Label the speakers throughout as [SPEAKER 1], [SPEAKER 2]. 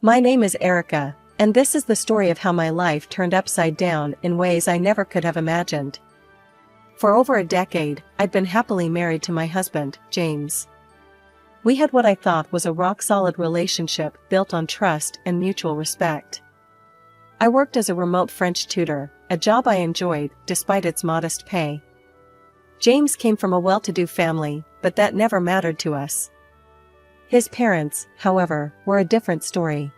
[SPEAKER 1] My name is Erica, and this is the story of how my life turned upside down in ways I never could have imagined. For over a decade, I'd been happily married to my husband, James. We had what I thought was a rock-solid relationship built on trust and mutual respect. I worked as a remote French tutor, a job I enjoyed despite its modest pay. James came from a well-to-do family, but that never mattered to us. His parents, however, were a different story.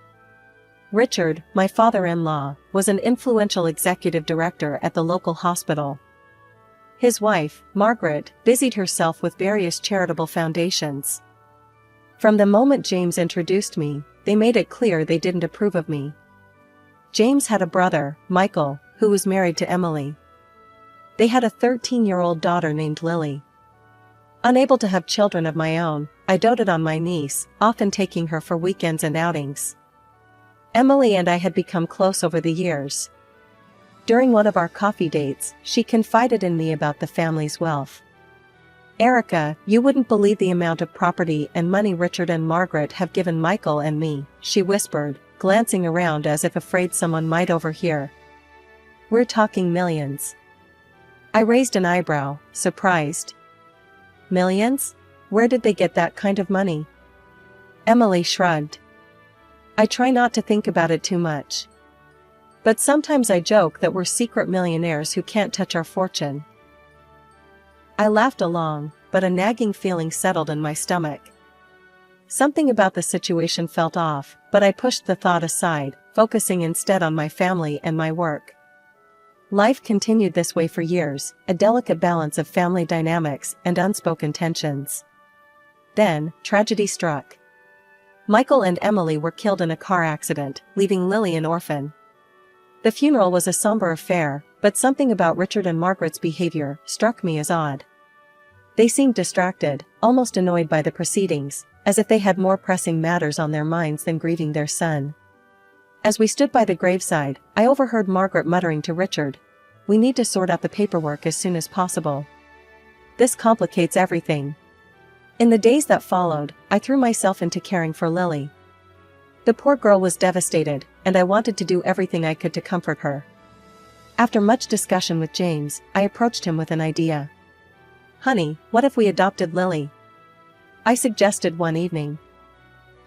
[SPEAKER 1] Richard, my father-in-law, was an influential executive director at the local hospital. His wife, Margaret, busied herself with various charitable foundations. From the moment James introduced me, they made it clear they didn't approve of me. James had a brother, Michael, who was married to Emily. They had a 13-year-old daughter named Lily. Unable to have children of my own, I doted on my niece, often taking her for weekends and outings. Emily and I had become close over the years. During one of our coffee dates, she confided in me about the family's wealth. "Erica, you wouldn't believe the amount of property and money Richard and Margaret have given Michael and me," she whispered, glancing around as if afraid someone might overhear. "We're talking millions." I raised an eyebrow, surprised. "Millions? Where did they get that kind of money?" Emily shrugged. "I try not to think about it too much. But sometimes I joke that we're secret millionaires who can't touch our fortune." I laughed along, but a nagging feeling settled in my stomach. Something about the situation felt off, but I pushed the thought aside, focusing instead on my family and my work. Life continued this way for years, a delicate balance of family dynamics and unspoken tensions. Then, tragedy struck. Michael and Emily were killed in a car accident, leaving Lily an orphan. The funeral was a somber affair, but something about Richard and Margaret's behavior struck me as odd. They seemed distracted, almost annoyed by the proceedings, as if they had more pressing matters on their minds than grieving their son. As we stood by the graveside, I overheard Margaret muttering to Richard, "We need to sort out the paperwork as soon as possible. This complicates everything." In the days that followed, I threw myself into caring for Lily. The poor girl was devastated, and I wanted to do everything I could to comfort her. After much discussion with James, I approached him with an idea. "Honey, what if we adopted Lily?" I suggested one evening.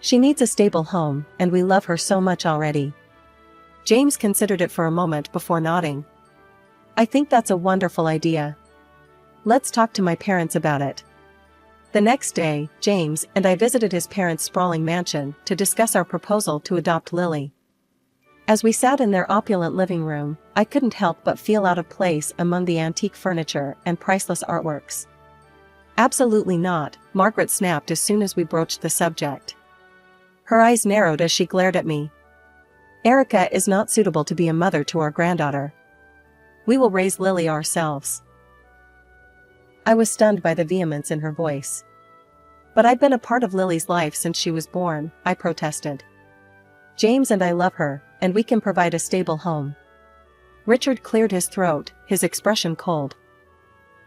[SPEAKER 1] "She needs a stable home, and we love her so much already." James considered it for a moment before nodding. "I think that's a wonderful idea. Let's talk to my parents about it." The next day, James and I visited his parents' sprawling mansion to discuss our proposal to adopt Lily. As we sat in their opulent living room, I couldn't help but feel out of place among the antique furniture and priceless artworks. "Absolutely not," Margaret snapped as soon as we broached the subject. Her eyes narrowed as she glared at me. "Erica is not suitable to be a mother to our granddaughter. We will raise Lily ourselves." I was stunned by the vehemence in her voice. "But I've been a part of Lily's life since she was born," I protested. "James and I love her, and we can provide a stable home." Richard cleared his throat, his expression cold.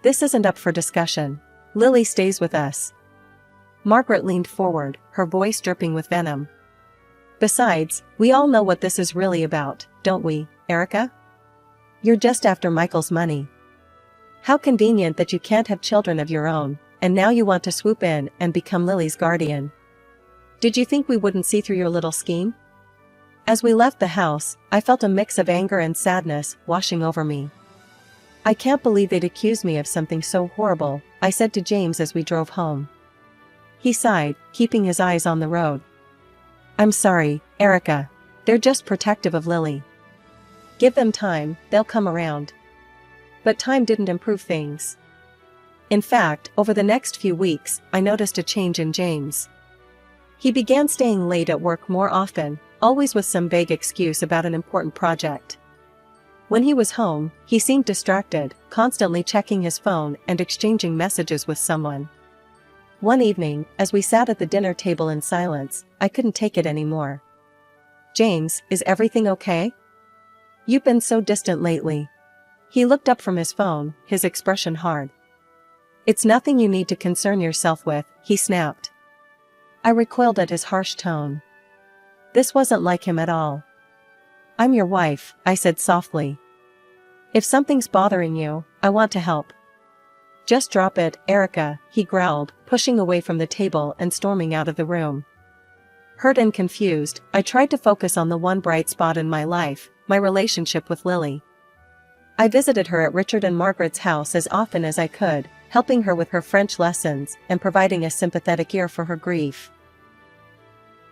[SPEAKER 1] "This isn't up for discussion. Lily stays with us." Margaret leaned forward, her voice dripping with venom. "Besides, we all know what this is really about, don't we, Erica? You're just after Michael's money. How convenient that you can't have children of your own, and now you want to swoop in and become Lily's guardian. Did you think we wouldn't see through your little scheme?" As we left the house, I felt a mix of anger and sadness washing over me. "I can't believe they'd accuse me of something so horrible," I said to James as we drove home. He sighed, keeping his eyes on the road. "I'm sorry, Erica. They're just protective of Lily. Give them time, they'll come around." But time didn't improve things. In fact, over the next few weeks, I noticed a change in James. He began staying late at work more often, always with some vague excuse about an important project. When he was home, he seemed distracted, constantly checking his phone and exchanging messages with someone. One evening, as we sat at the dinner table in silence, I couldn't take it anymore. "James, is everything okay? You've been so distant lately." He looked up from his phone, his expression hard. "It's nothing you need to concern yourself with," he snapped. I recoiled at his harsh tone. This wasn't like him at all. "I'm your wife," I said softly. "If something's bothering you, I want to help." "Just drop it, Erica," he growled, pushing away from the table and storming out of the room. Hurt and confused, I tried to focus on the one bright spot in my life, my relationship with Lily. I visited her at Richard and Margaret's house as often as I could, helping her with her French lessons and providing a sympathetic ear for her grief.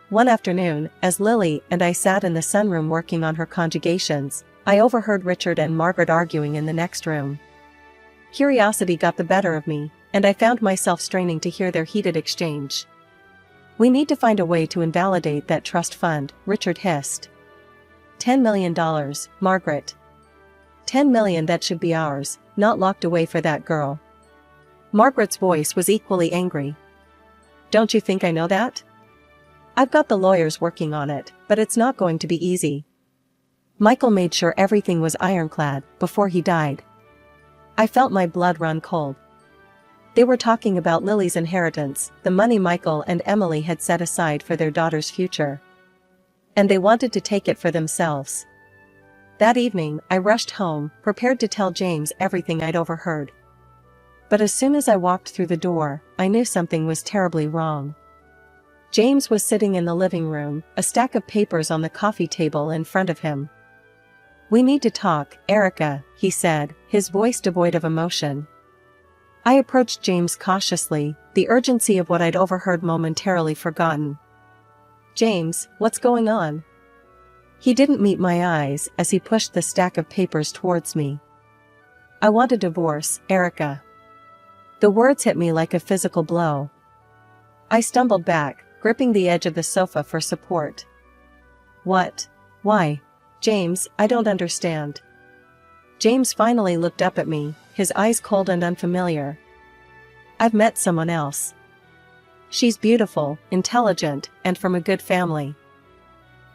[SPEAKER 1] One afternoon, as Lily and I sat in the sunroom working on her conjugations, I overheard Richard and Margaret arguing in the next room. Curiosity got the better of me, and I found myself straining to hear their heated exchange. "We need to find a way to invalidate that trust fund," Richard hissed. $10 million, Margaret. 10 million, that should be ours, not locked away for that girl. Margaret's voice was equally angry. "Don't you think I know that? I've got the lawyers working on it, but it's not going to be easy. Michael made sure everything was ironclad before he died." I felt my blood run cold. They were talking about Lily's inheritance, the money Michael and Emily had set aside for their daughter's future. And they wanted to take it for themselves. That evening, I rushed home, prepared to tell James everything I'd overheard. But as soon as I walked through the door, I knew something was terribly wrong. James was sitting in the living room, a stack of papers on the coffee table in front of him. "We need to talk, Erica," he said, his voice devoid of emotion. I approached James cautiously, the urgency of what I'd overheard momentarily forgotten. "James, what's going on?" He didn't meet my eyes as he pushed the stack of papers towards me. "I want a divorce, Erica." The words hit me like a physical blow. I stumbled back, gripping the edge of the sofa for support. "What? Why? James, I don't understand." James finally looked up at me, his eyes cold and unfamiliar. "I've met someone else. She's beautiful, intelligent, and from a good family.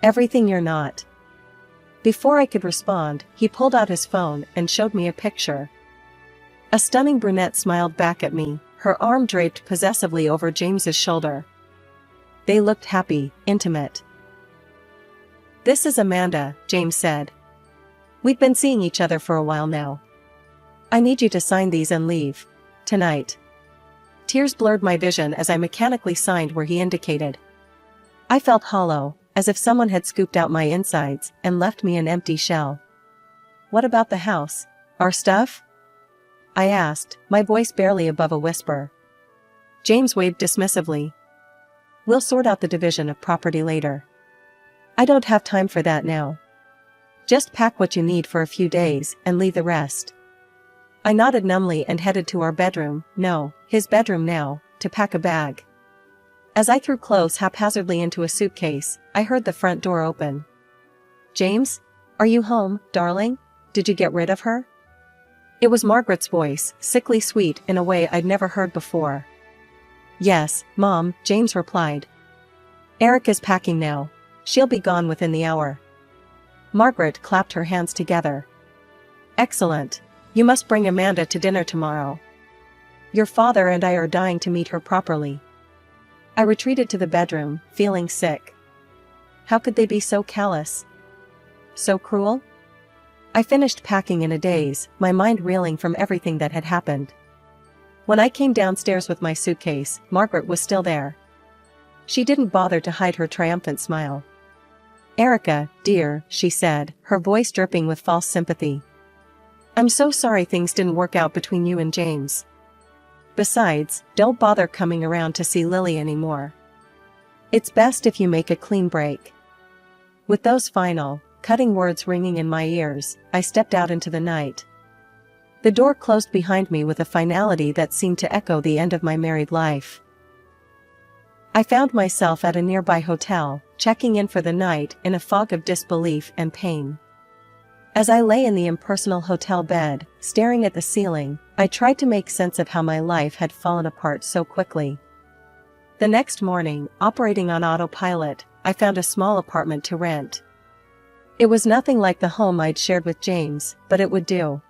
[SPEAKER 1] Everything you're not." Before I could respond, he pulled out his phone and showed me a picture. A stunning brunette smiled back at me, her arm draped possessively over James's shoulder. They looked happy, intimate. "This is Amanda," James said. "We've been seeing each other for a while now. I need you to sign these and leave. Tonight." Tears blurred my vision as I mechanically signed where he indicated. I felt hollow, as if someone had scooped out my insides and left me an empty shell. "What about the house? Our stuff?" I asked, my voice barely above a whisper. James waved dismissively. "We'll sort out the division of property later. I don't have time for that now. Just pack what you need for a few days and leave the rest." I nodded numbly and headed to our bedroom, no, his bedroom now, to pack a bag. As I threw clothes haphazardly into a suitcase, I heard the front door open. "James? Are you home, darling? Did you get rid of her?" It was Margaret's voice, sickly sweet in a way I'd never heard before. "Yes, Mom," James replied. "Erica's packing now. She'll be gone within the hour." Margaret clapped her hands together. "Excellent. You must bring Amanda to dinner tomorrow. Your father and I are dying to meet her properly." I retreated to the bedroom, feeling sick. How could they be so callous? So cruel? I finished packing in a daze, my mind reeling from everything that had happened. When I came downstairs with my suitcase, Margaret was still there. She didn't bother to hide her triumphant smile. "Erica, dear," she said, her voice dripping with false sympathy. "I'm so sorry things didn't work out between you and James. Besides, don't bother coming around to see Lily anymore. It's best if you make a clean break." With those final, cutting words ringing in my ears, I stepped out into the night. The door closed behind me with a finality that seemed to echo the end of my married life. I found myself at a nearby hotel, checking in for the night in a fog of disbelief and pain. As I lay in the impersonal hotel bed, staring at the ceiling, I tried to make sense of how my life had fallen apart so quickly. The next morning, operating on autopilot, I found a small apartment to rent. It was nothing like the home I'd shared with James, but it would do.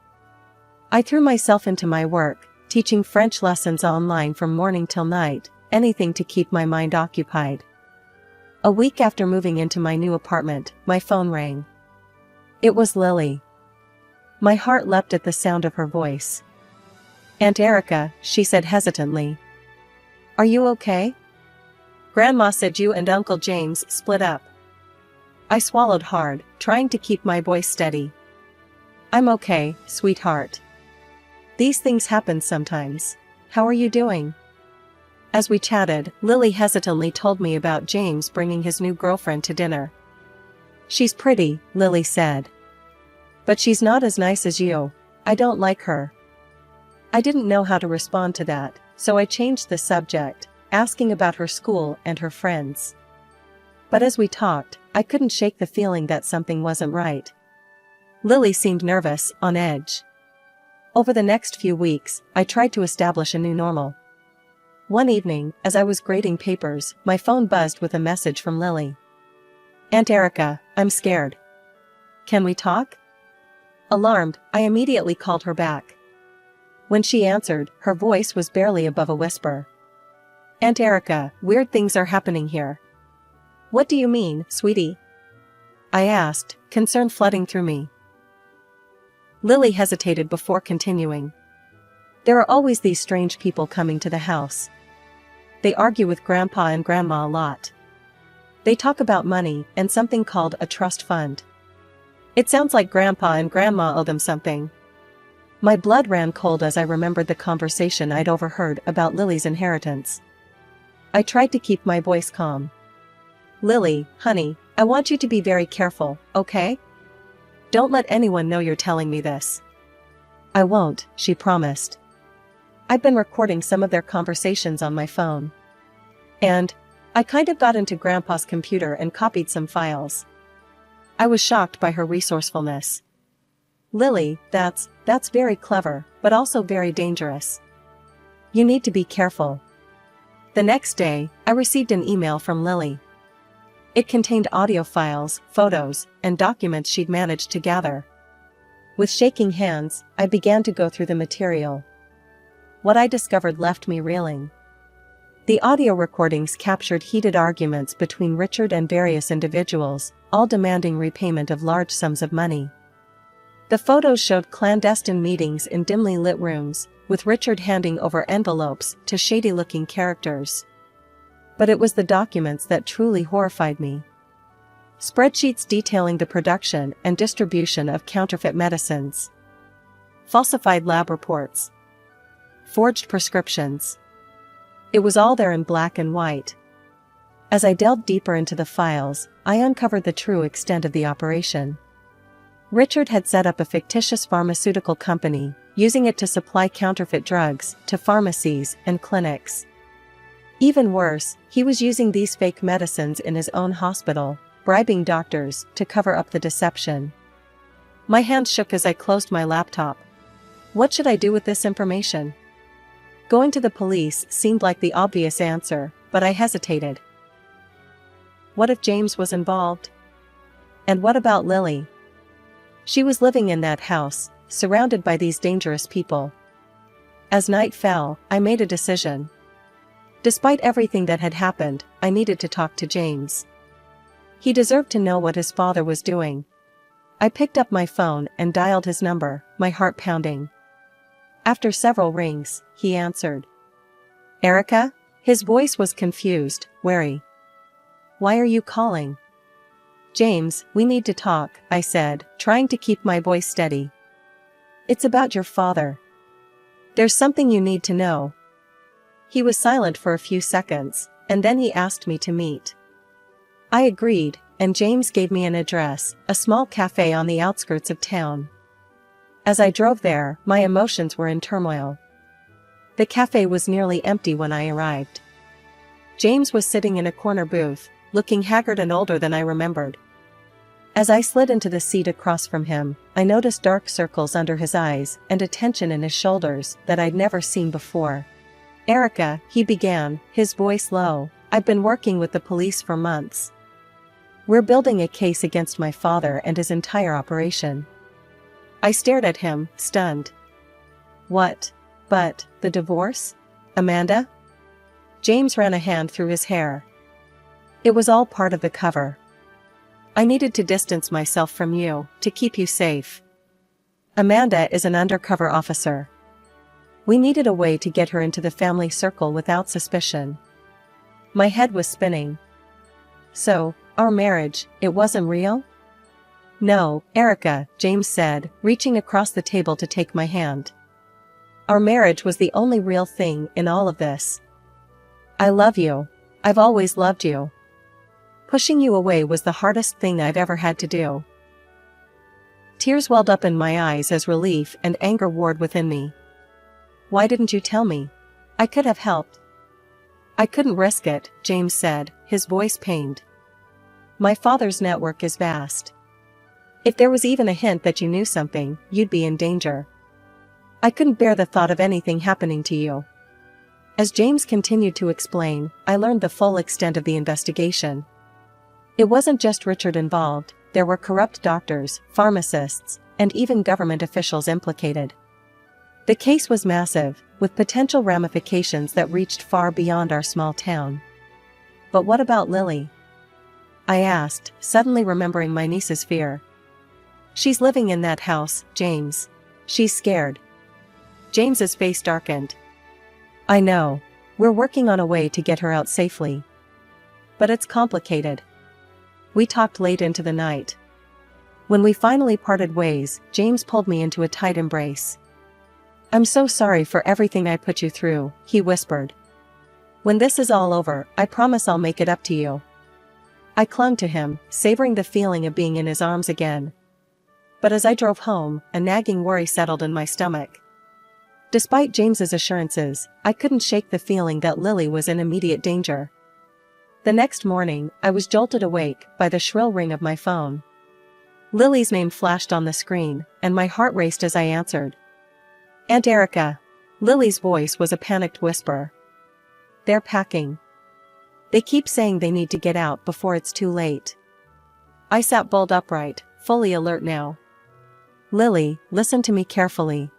[SPEAKER 1] I threw myself into my work, teaching French lessons online from morning till night, anything to keep my mind occupied. A week after moving into my new apartment, my phone rang. It was Lily. My heart leapt at the sound of her voice. "Aunt Erica," she said hesitantly. "Are you okay? Grandma said you and Uncle James split up." I swallowed hard, trying to keep my voice steady. "I'm okay, sweetheart. These things happen sometimes. How are you doing?" As we chatted, Lily hesitantly told me about James bringing his new girlfriend to dinner. "She's pretty," Lily said. "But she's not as nice as you. I don't like her." I didn't know how to respond to that, so I changed the subject, asking about her school and her friends. But as we talked, I couldn't shake the feeling that something wasn't right. Lily seemed nervous, on edge. Over the next few weeks, I tried to establish a new normal. One evening, as I was grading papers, my phone buzzed with a message from Lily. "Aunt Erica, I'm scared. Can we talk?" Alarmed, I immediately called her back. When she answered, her voice was barely above a whisper. "Aunt Erica, weird things are happening here." "What do you mean, sweetie?" I asked, concern flooding through me. Lily hesitated before continuing. "There are always these strange people coming to the house. They argue with Grandpa and Grandma a lot. They talk about money and something called a trust fund. It sounds like Grandpa and Grandma owe them something." My blood ran cold as I remembered the conversation I'd overheard about Lily's inheritance. I tried to keep my voice calm. "Lily, honey, I want you to be very careful, okay? Don't let anyone know you're telling me this." "I won't," she promised. I'd been recording some of their conversations on my phone. And I kind of got into Grandpa's computer and copied some files. I was shocked by her resourcefulness. "Lily, that's very clever, but also very dangerous. You need to be careful." The next day, I received an email from Lily. It contained audio files, photos, and documents she'd managed to gather. With shaking hands, I began to go through the material. What I discovered left me reeling. The audio recordings captured heated arguments between Richard and various individuals, all demanding repayment of large sums of money. The photos showed clandestine meetings in dimly lit rooms, with Richard handing over envelopes to shady-looking characters. But it was the documents that truly horrified me. Spreadsheets detailing the production and distribution of counterfeit medicines. Falsified lab reports. Forged prescriptions. It was all there in black and white. As I delved deeper into the files, I uncovered the true extent of the operation. Richard had set up a fictitious pharmaceutical company, using it to supply counterfeit drugs to pharmacies and clinics. Even worse, he was using these fake medicines in his own hospital, bribing doctors to cover up the deception. My hands shook as I closed my laptop. What should I do with this information? Going to the police seemed like the obvious answer, but I hesitated. What if James was involved? And what about Lily? She was living in that house, surrounded by these dangerous people. As night fell, I made a decision. Despite everything that had happened, I needed to talk to James. He deserved to know what his father was doing. I picked up my phone and dialed his number, my heart pounding. After several rings, he answered. "Erica?" His voice was confused, wary. "Why are you calling?" "James, we need to talk," I said, trying to keep my voice steady. "It's about your father. There's something you need to know." He was silent for a few seconds, and then he asked me to meet. I agreed, and James gave me an address, a small cafe on the outskirts of town. As I drove there, my emotions were in turmoil. The cafe was nearly empty when I arrived. James was sitting in a corner booth, looking haggard and older than I remembered. As I slid into the seat across from him, I noticed dark circles under his eyes and a tension in his shoulders that I'd never seen before. "Erica," he began, his voice low, "I've been working with the police for months. We're building a case against my father and his entire operation." I stared at him, stunned. "What? But, the divorce? Amanda?" James ran a hand through his hair. It was all part of the cover. I needed to distance myself from you, to keep you safe. Amanda is an undercover officer. We needed a way to get her into the family circle without suspicion. My head was spinning. So, our marriage, it wasn't real? No, Erica, James said, reaching across the table to take my hand. Our marriage was the only real thing in all of this. I love you. I've always loved you. Pushing you away was the hardest thing I've ever had to do. Tears welled up in my eyes as relief and anger warred within me. Why didn't you tell me? I could have helped. I couldn't risk it, James said, his voice pained. My father's network is vast. If there was even a hint that you knew something, you'd be in danger. I couldn't bear the thought of anything happening to you. As James continued to explain, I learned the full extent of the investigation. It wasn't just Richard involved, there were corrupt doctors, pharmacists, and even government officials implicated. The case was massive, with potential ramifications that reached far beyond our small town. But what about Lily? I asked, suddenly remembering my niece's fear. She's living in that house, James. She's scared. James's face darkened. I know. We're working on a way to get her out safely. But it's complicated. We talked late into the night. When we finally parted ways, James pulled me into a tight embrace. I'm so sorry for everything I put you through, he whispered. When this is all over, I promise I'll make it up to you. I clung to him, savoring the feeling of being in his arms again. But as I drove home, a nagging worry settled in my stomach. Despite James's assurances, I couldn't shake the feeling that Lily was in immediate danger. The next morning, I was jolted awake by the shrill ring of my phone. Lily's name flashed on the screen, and my heart raced as I answered. Aunt Erica. Lily's voice was a panicked whisper. They're packing. They keep saying they need to get out before it's too late. I sat bolt upright, fully alert now. Lily, listen to me carefully.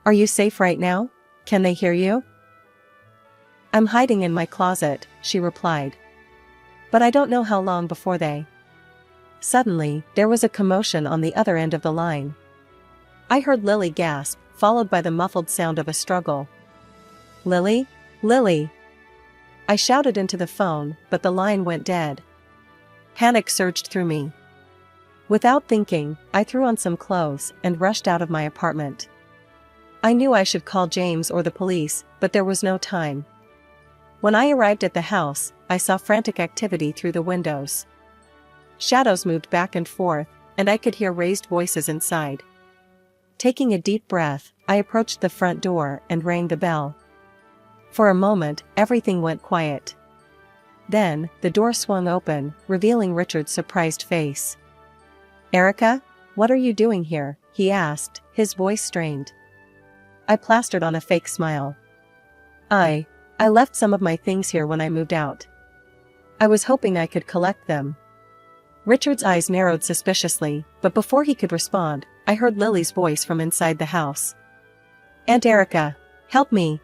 [SPEAKER 1] Are you safe right now? Can they hear you? I'm hiding in my closet, she replied. But I don't know how long before they. Suddenly, there was a commotion on the other end of the line. I heard Lily gasp, followed by the muffled sound of a struggle. Lily? Lily! I shouted into the phone, but the line went dead. Panic surged through me. Without thinking, I threw on some clothes and rushed out of my apartment. I knew I should call James or the police, but there was no time. When I arrived at the house, I saw frantic activity through the windows. Shadows moved back and forth, and I could hear raised voices inside. Taking a deep breath, I approached the front door and rang the bell. For a moment, everything went quiet. Then, the door swung open, revealing Richard's surprised face. Erica, what are you doing here? He asked, his voice strained. I plastered on a fake smile. I left some of my things here when I moved out. I was hoping I could collect them. Richard's eyes narrowed suspiciously, but before he could respond, I heard Lily's voice from inside the house. Aunt Erica, help me.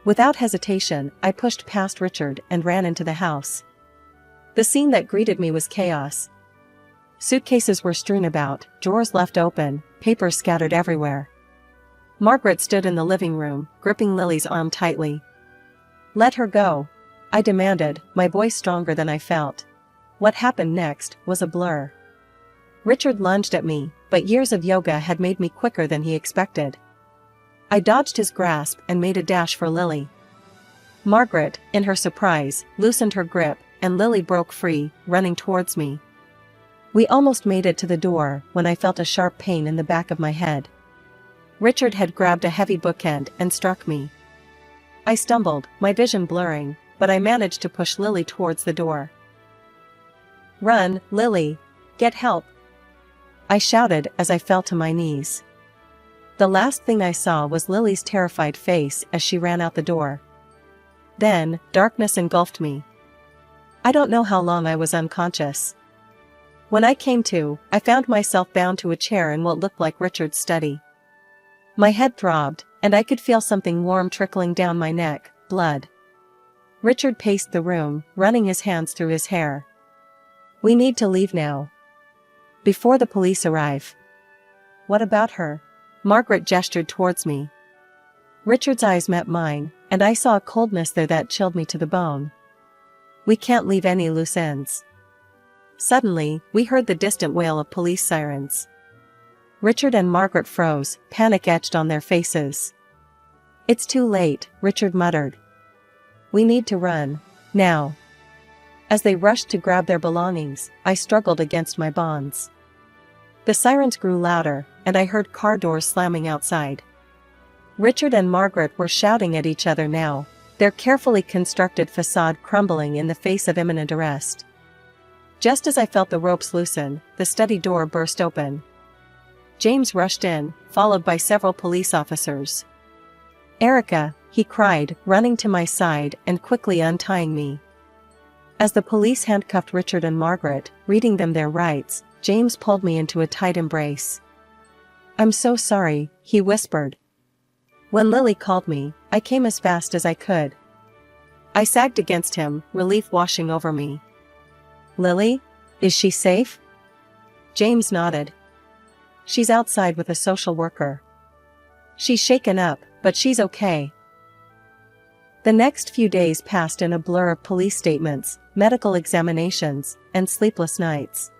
[SPEAKER 1] Without hesitation, I pushed past Richard and ran into the house. The scene that greeted me was chaos. Suitcases were strewn about, drawers left open, papers scattered everywhere. Margaret stood in the living room, gripping Lily's arm tightly. Let her go, I demanded, my voice stronger than I felt. What happened next was a blur. Richard lunged at me, but years of yoga had made me quicker than he expected. I dodged his grasp and made a dash for Lily. Margaret, in her surprise, loosened her grip, and Lily broke free, running towards me. We almost made it to the door when I felt a sharp pain in the back of my head. Richard had grabbed a heavy bookend and struck me. I stumbled, my vision blurring, but I managed to push Lily towards the door. Run, Lily! Get help! I shouted as I fell to my knees. The last thing I saw was Lily's terrified face as she ran out the door. Then, darkness engulfed me. I don't know how long I was unconscious. When I came to, I found myself bound to a chair in what looked like Richard's study. My head throbbed, and I could feel something warm trickling down my neck, blood. Richard paced the room, running his hands through his hair. We need to leave now. Before the police arrive. What about her? Margaret gestured towards me. Richard's eyes met mine, and I saw a coldness there that chilled me to the bone. We can't leave any loose ends. Suddenly, we heard the distant wail of police sirens. Richard and Margaret froze, panic etched on their faces. It's too late, Richard muttered. We need to run. Now. As they rushed to grab their belongings, I struggled against my bonds. The sirens grew louder, and I heard car doors slamming outside. Richard and Margaret were shouting at each other now, their carefully constructed facade crumbling in the face of imminent arrest. Just as I felt the ropes loosen, the study door burst open. James rushed in, followed by several police officers. Erica, he cried, running to my side and quickly untying me. As the police handcuffed Richard and Margaret, reading them their rights, James pulled me into a tight embrace. I'm so sorry, he whispered. When Lily called me, I came as fast as I could. I sagged against him, relief washing over me. Lily? Is she safe? James nodded. She's outside with a social worker. She's shaken up, but she's okay. The next few days passed in a blur of police statements, medical examinations, and sleepless nights.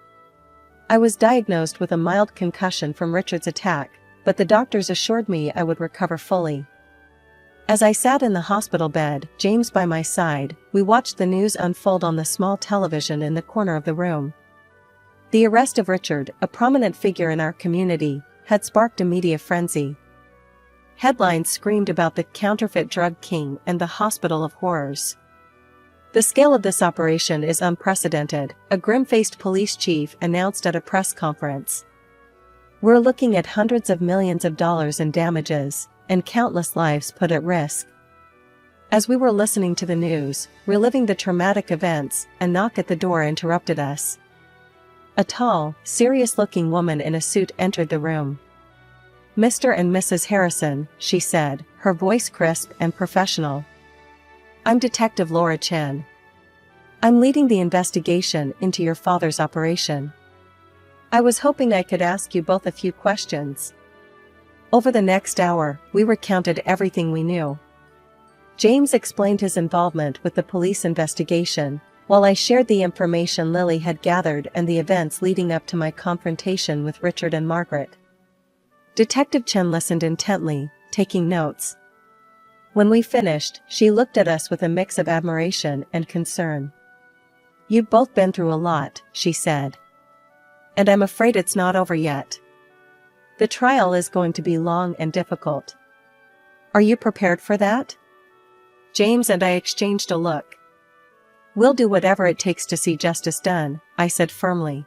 [SPEAKER 1] I was diagnosed with a mild concussion from Richard's attack, but the doctors assured me I would recover fully. As I sat in the hospital bed, James by my side, we watched the news unfold on the small television in the corner of the room. The arrest of Richard, a prominent figure in our community, had sparked a media frenzy. Headlines screamed about the counterfeit drug king and the hospital of horrors. The scale of this operation is unprecedented, a grim-faced police chief announced at a press conference. We're looking at hundreds of millions of dollars in damages, and countless lives put at risk. As we were listening to the news, reliving the traumatic events, a knock at the door interrupted us. A tall, serious-looking woman in a suit entered the room. Mr. and Mrs. Harrison, she said, her voice crisp and professional. I'm Detective Laura Chen. I'm leading the investigation into your father's operation. I was hoping I could ask you both a few questions. Over the next hour, we recounted everything we knew. James explained his involvement with the police investigation, while I shared the information Lily had gathered and the events leading up to my confrontation with Richard and Margaret. Detective Chen listened intently, taking notes. When we finished, she looked at us with a mix of admiration and concern. You've both been through a lot, she said. And I'm afraid it's not over yet. The trial is going to be long and difficult. Are you prepared for that? James and I exchanged a look. We'll do whatever it takes to see justice done, I said firmly.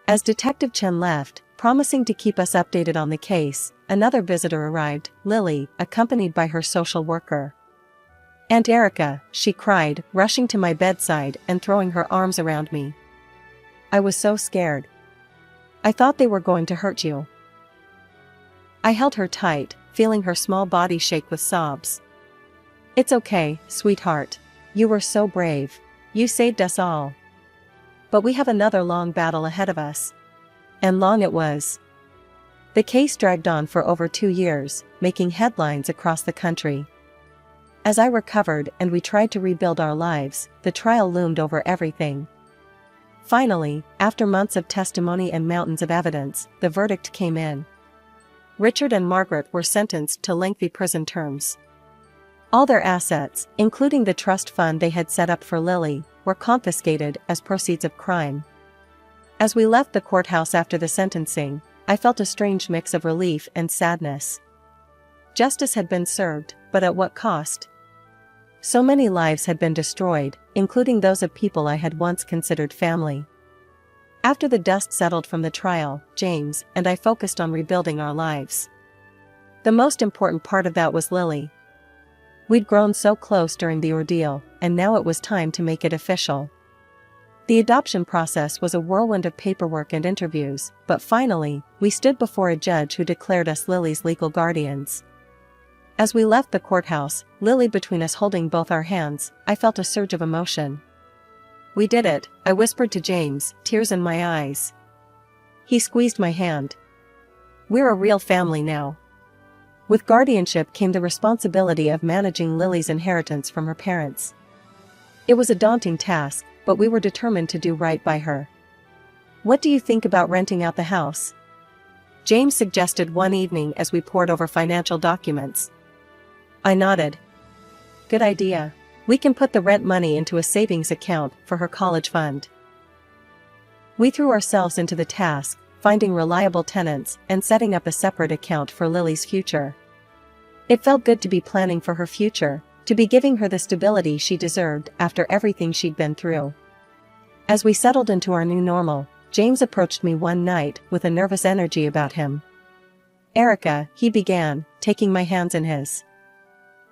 [SPEAKER 1] As Detective Chen left, promising to keep us updated on the case, another visitor arrived, Lily, accompanied by her social worker. Aunt Erica, she cried, rushing to my bedside and throwing her arms around me. I was so scared. I thought they were going to hurt you. I held her tight, feeling her small body shake with sobs. It's okay, sweetheart. You were so brave. You saved us all. But we have another long battle ahead of us. And long it was. The case dragged on for over 2 years, making headlines across the country. As I recovered and we tried to rebuild our lives, the trial loomed over everything. Finally, after months of testimony and mountains of evidence, the verdict came in. Richard and Margaret were sentenced to lengthy prison terms. All their assets, including the trust fund they had set up for Lily, were confiscated as proceeds of crime. As we left the courthouse after the sentencing, I felt a strange mix of relief and sadness. Justice had been served, but at what cost? So many lives had been destroyed, including those of people I had once considered family. After the dust settled from the trial, James and I focused on rebuilding our lives. The most important part of that was Lily. We'd grown so close during the ordeal, and now it was time to make it official. The adoption process was a whirlwind of paperwork and interviews, but finally, we stood before a judge who declared us Lily's legal guardians. As we left the courthouse, Lily between us holding both our hands, I felt a surge of emotion. "We did it," I whispered to James, tears in my eyes. He squeezed my hand. "We're a real family now." With guardianship came the responsibility of managing Lily's inheritance from her parents. It was a daunting task, but we were determined to do right by her. "What do you think about renting out the house?" James suggested one evening as we pored over financial documents. I nodded. "Good idea. We can put the rent money into a savings account for her college fund." We threw ourselves into the task, finding reliable tenants and setting up a separate account for Lily's future. It felt good to be planning for her future, to be giving her the stability she deserved after everything she'd been through. As we settled into our new normal, James approached me one night with a nervous energy about him. "Erica," he began, taking my hands in his.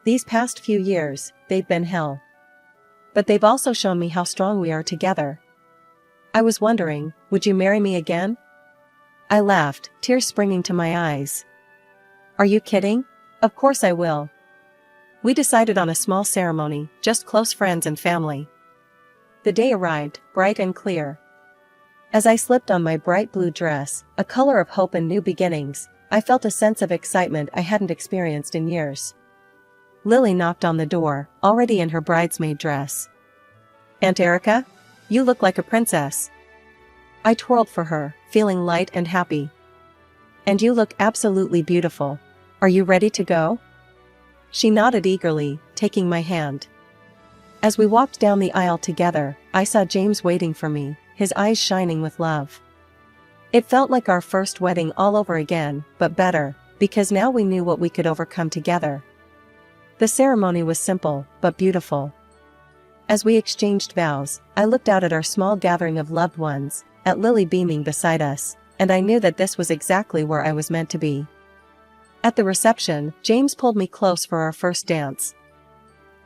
[SPEAKER 1] "These past few years, they've been hell. But they've also shown me how strong we are together. I was wondering, would you marry me again?" I laughed, tears springing to my eyes. "Are you kidding? Of course I will." We decided on a small ceremony, just close friends and family. The day arrived, bright and clear. As I slipped on my bright blue dress, a color of hope and new beginnings, I felt a sense of excitement I hadn't experienced in years. Lily knocked on the door, already in her bridesmaid dress. "Aunt Erica? You look like a princess." I twirled for her, feeling light and happy. "And you look absolutely beautiful. Are you ready to go?" She nodded eagerly, taking my hand. As we walked down the aisle together, I saw James waiting for me, his eyes shining with love. It felt like our first wedding all over again, but better, because now we knew what we could overcome together. The ceremony was simple, but beautiful. As we exchanged vows, I looked out at our small gathering of loved ones, at Lily beaming beside us, and I knew that this was exactly where I was meant to be. At the reception, James pulled me close for our first dance.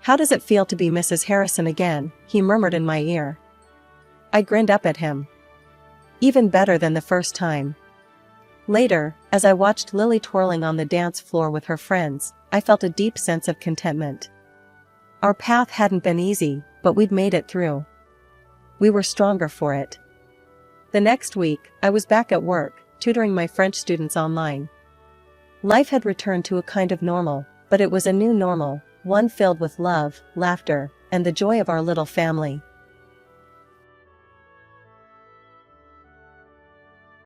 [SPEAKER 1] "How does it feel to be Mrs. Harrison again?" he murmured in my ear. I grinned up at him. "Even better than the first time." Later, as I watched Lily twirling on the dance floor with her friends, I felt a deep sense of contentment. Our path hadn't been easy, but we'd made it through. We were stronger for it. The next week, I was back at work, tutoring my French students online. Life had returned to a kind of normal, but it was a new normal, one filled with love, laughter, and the joy of our little family.